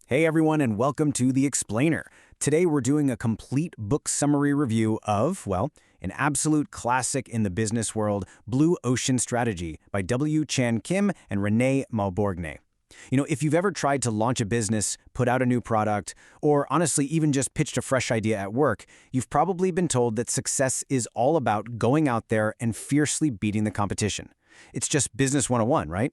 Hey everyone, and welcome to The Explainer. Today we're doing a complete book summary review of, well, an absolute classic in the business world, Blue Ocean Strategy by W. Chan Kim and Renée Mauborgne. If you've ever tried to launch a business, put out a new product, or honestly even just pitched a fresh idea at work, you've probably been told that success is all about going out there and fiercely beating the competition. It's just business 101, right?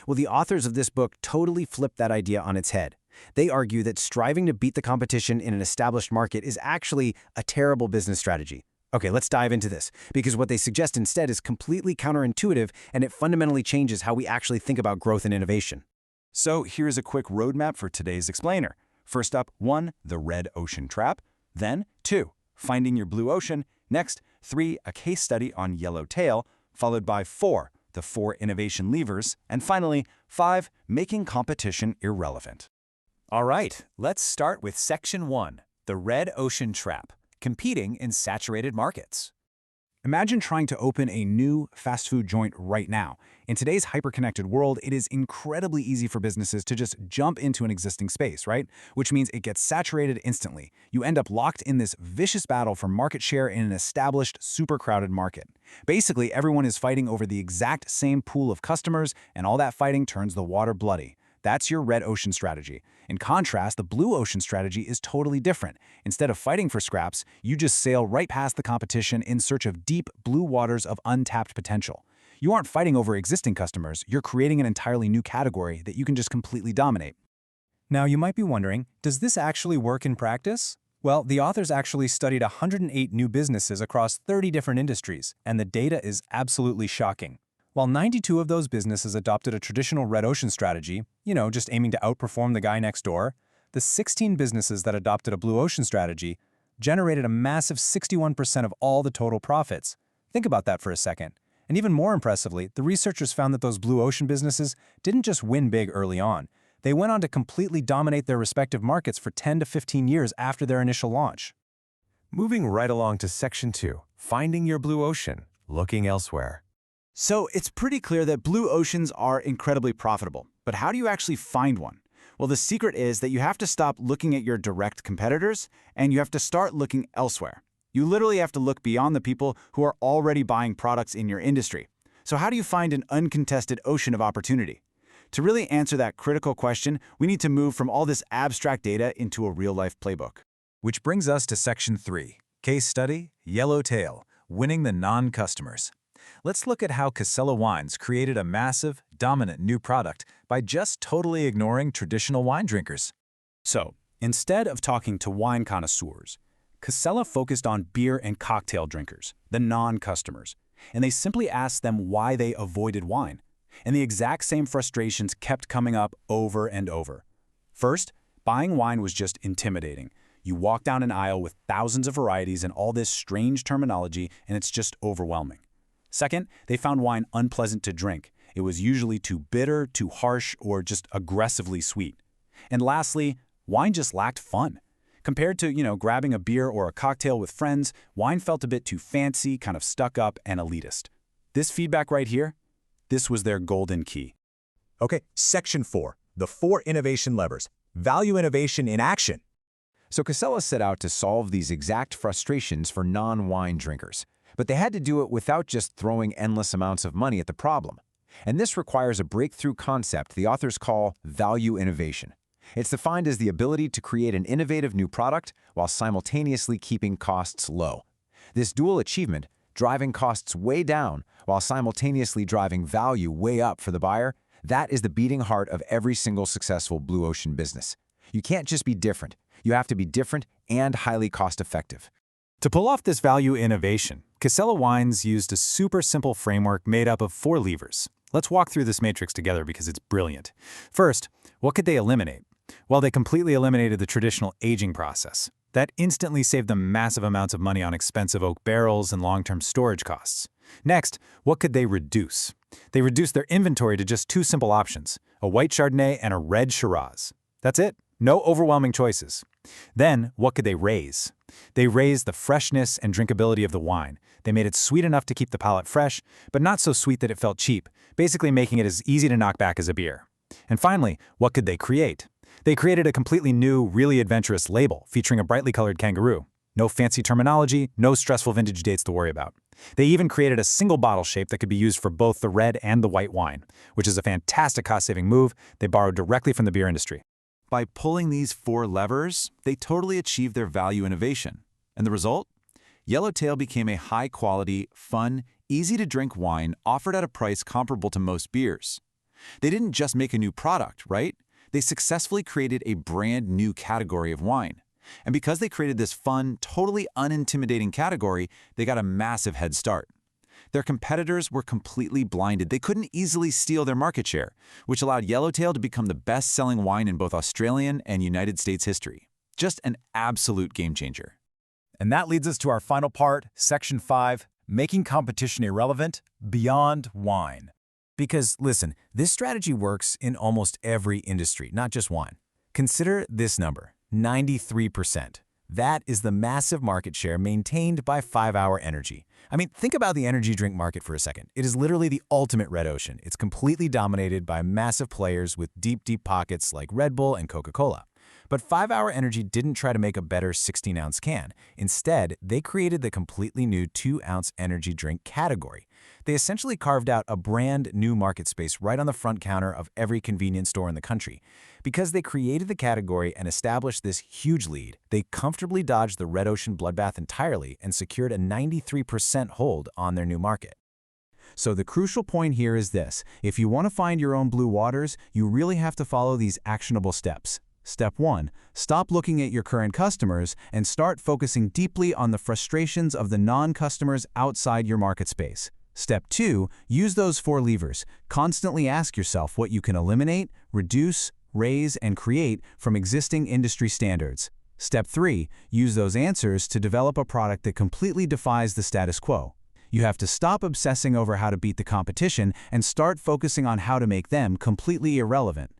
Well, the authors of this book totally flip that idea on its head. They argue that striving to beat the competition in an established market is actually a terrible business strategy. Okay, let's dive into this, because what they suggest instead is completely counterintuitive and it fundamentally changes how we actually think about growth and innovation. So here's a quick roadmap for today's explainer. First up, 1, the red ocean trap. Then 2, finding your blue ocean. Next, 3, a case study on yellowtail, followed by 4, the 4 innovation levers, and finally, 5, making competition irrelevant. All right, let's start with Section 1, the red ocean trap, competing in saturated markets. Imagine trying to open a new fast food joint right now. In today's hyper-connected world, it is incredibly easy for businesses to just jump into an existing space, right? Which means it gets saturated instantly. You end up locked in this vicious battle for market share in an established, super crowded market. Basically, everyone is fighting over the exact same pool of customers, and all that fighting turns the water bloody. That's your red ocean strategy. In contrast, the blue ocean strategy is totally different. Instead of fighting for scraps, you just sail right past the competition in search of deep blue waters of untapped potential. You aren't fighting over existing customers, you're creating an entirely new category that you can just completely dominate. Now, you might be wondering, does this actually work in practice? Well, the authors actually studied 108 new businesses across 30 different industries, and the data is absolutely shocking. While 92 of those businesses adopted a traditional red ocean strategy, just aiming to outperform the guy next door, the 16 businesses that adopted a blue ocean strategy generated a massive 61% of all the total profits. Think about that for a second. And even more impressively, the researchers found that those blue ocean businesses didn't just win big early on. They went on to completely dominate their respective markets for 10 to 15 years after their initial launch. Moving right along to Section 2, finding your blue ocean, looking elsewhere. So it's pretty clear that blue oceans are incredibly profitable. But how do you actually find one? Well, the secret is that you have to stop looking at your direct competitors and you have to start looking elsewhere. You literally have to look beyond the people who are already buying products in your industry. So how do you find an uncontested ocean of opportunity? To really answer that critical question, we need to move from all this abstract data into a real-life playbook. Which brings us to Section 3, Case Study, Yellowtail, Winning the Non-Customers. Let's look at how Casella Wines created a massive, dominant new product by just totally ignoring traditional wine drinkers. So, instead of talking to wine connoisseurs, Casella focused on beer and cocktail drinkers, the non-customers, and they simply asked them why they avoided wine. And the exact same frustrations kept coming up over and over. First, buying wine was just intimidating. You walk down an aisle with thousands of varieties and all this strange terminology, and it's just overwhelming. Second, they found wine unpleasant to drink. It was usually too bitter, too harsh, or just aggressively sweet. And lastly, wine just lacked fun. Compared to, grabbing a beer or a cocktail with friends, wine felt a bit too fancy, kind of stuck up and elitist. This feedback right here, this was their golden key. Okay, Section 4, the 4 innovation levers. Value innovation in action. So Casella set out to solve these exact frustrations for non-wine drinkers. But they had to do it without just throwing endless amounts of money at the problem. And this requires a breakthrough concept the authors call value innovation. It's defined as the ability to create an innovative new product while simultaneously keeping costs low. This dual achievement, driving costs way down while simultaneously driving value way up for the buyer, that is the beating heart of every single successful blue ocean business. You can't just be different. You have to be different and highly cost-effective. To pull off this value innovation, Casella Wines used a super simple framework made up of 4 levers. Let's walk through this matrix together because it's brilliant. First, what could they eliminate? Well, they completely eliminated the traditional aging process. That instantly saved them massive amounts of money on expensive oak barrels and long-term storage costs. Next, what could they reduce? They reduced their inventory to just 2 simple options, a white Chardonnay and a red Shiraz. That's it. No overwhelming choices. Then, what could they raise? They raised the freshness and drinkability of the wine. They made it sweet enough to keep the palate fresh, but not so sweet that it felt cheap, basically making it as easy to knock back as a beer. And finally, what could they create? They created a completely new, really adventurous label featuring a brightly colored kangaroo. No fancy terminology, no stressful vintage dates to worry about. They even created a single bottle shape that could be used for both the red and the white wine, which is a fantastic cost-saving move they borrowed directly from the beer industry. By pulling these 4 levers, they totally achieved their value innovation. And the result? Yellowtail became a high-quality, fun, easy-to-drink wine offered at a price comparable to most beers. They didn't just make a new product, right? They successfully created a brand new category of wine. And because they created this fun, totally unintimidating category, they got a massive head start. Their competitors were completely blinded. They couldn't easily steal their market share, which allowed Yellowtail to become the best-selling wine in both Australian and United States history. Just an absolute game changer. And that leads us to our final part, Section 5, Making Competition Irrelevant Beyond Wine. Because, listen, this strategy works in almost every industry, not just wine. Consider this number, 93%. That is the massive market share maintained by 5-Hour Energy. I mean, think about the energy drink market for a second. It is literally the ultimate red ocean. It's completely dominated by massive players with deep, deep pockets like Red Bull and Coca-Cola. But 5-Hour Energy didn't try to make a better 16-ounce can. Instead, they created the completely new 2-ounce energy drink category. They essentially carved out a brand new market space right on the front counter of every convenience store in the country. Because they created the category and established this huge lead, they comfortably dodged the red ocean bloodbath entirely and secured a 93% hold on their new market. So the crucial point here is this: if you want to find your own blue waters, you really have to follow these actionable steps. Step 1. Stop looking at your current customers and start focusing deeply on the frustrations of the non-customers outside your market space. Step 2. Use those 4 levers. Constantly ask yourself what you can eliminate, reduce, raise, and create from existing industry standards. Step 3. Use those answers to develop a product that completely defies the status quo. You have to stop obsessing over how to beat the competition and start focusing on how to make them completely irrelevant.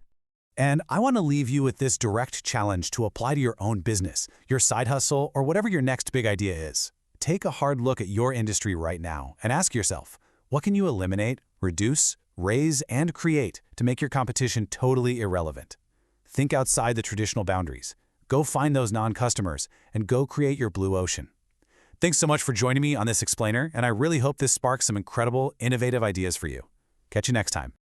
And I want to leave you with this direct challenge to apply to your own business, your side hustle, or whatever your next big idea is. Take a hard look at your industry right now and ask yourself, what can you eliminate, reduce, raise, and create to make your competition totally irrelevant? Think outside the traditional boundaries. Go find those non-customers and go create your blue ocean. Thanks so much for joining me on this explainer, and I really hope this sparks some incredible, innovative ideas for you. Catch you next time.